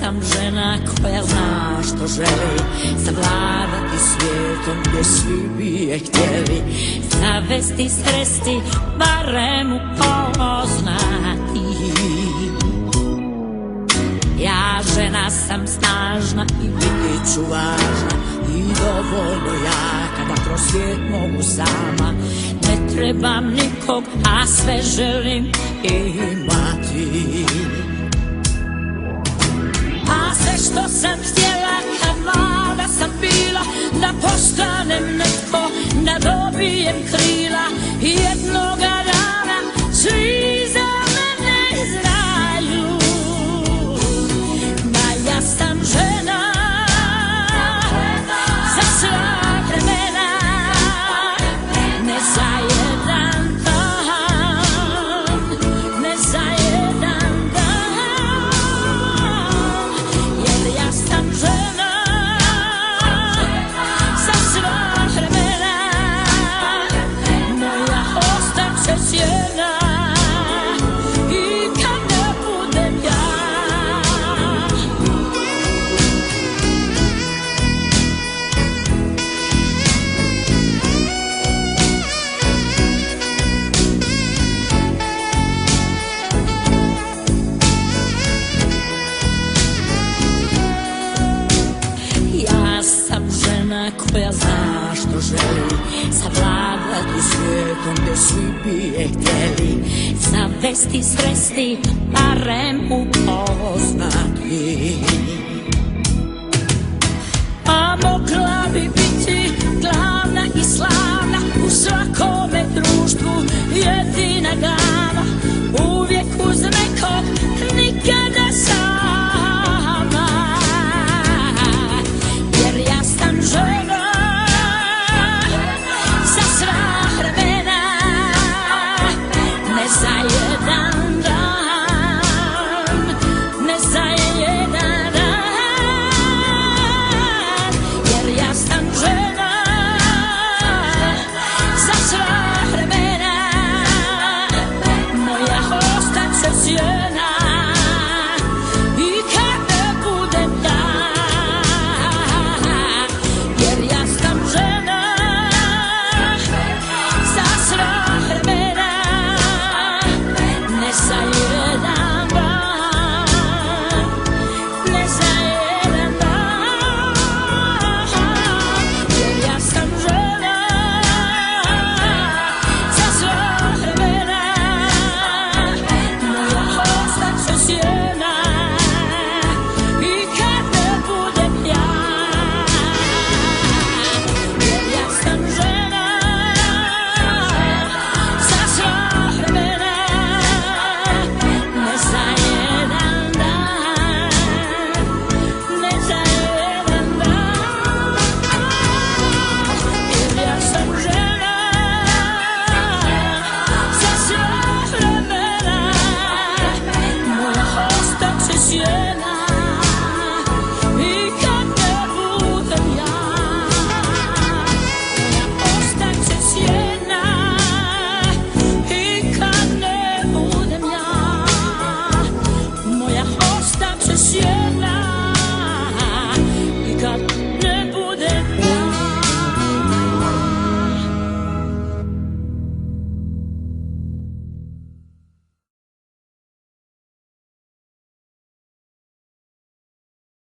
sam žena koja zna što želi, savladati svijetom gdje svi bi je htjeli, zavesti, sresti, barem upoznati. Ja žena sam snažna i biti ću važna i dovoljno jaka da kroz svijet mogu sama. Ne trebam nikog, a sve želim imati. A sve što sam htjela kad mlada sam bila, da postanem netko, da dobijem krila i jednoga dana svi za mene znaju da ja sam žena za sva vremena, ne za jedan dan, ne za jedan dan, jer ja sam žena za sva vremena, moja ostaće sjena i kad ne budem ja. Ja sam žena koja zna što želi, savladati svijetom gdje svi bi je htjeli, zavesti, sresti, barem upoznati. A mogla bi biti glavna i slavna u svakome društvu, jedina glava, uvijek uz nekog, nikada sama. Jer ja sam žena za sva vremena, ne za jedan dan, ne za jedan dan, jer ja sam žena za sva vremena, moja ostaće sjena i kad ne budem ja, jer ja sam žena za sva vremena, ne za jedan dan, ne za jedan dan, jer ja sam žena za sva vremena, moja ostaće sjena i kad ne budem ja, jer ja sam žena za sva vremena, ne za jedan dan, ne za jedan dan, jer ja sam žena za sva vremena, moja ostaće sjena i kad ne budem ja, ostaće sjena i kad ne budem ja, moja ostaće sjena.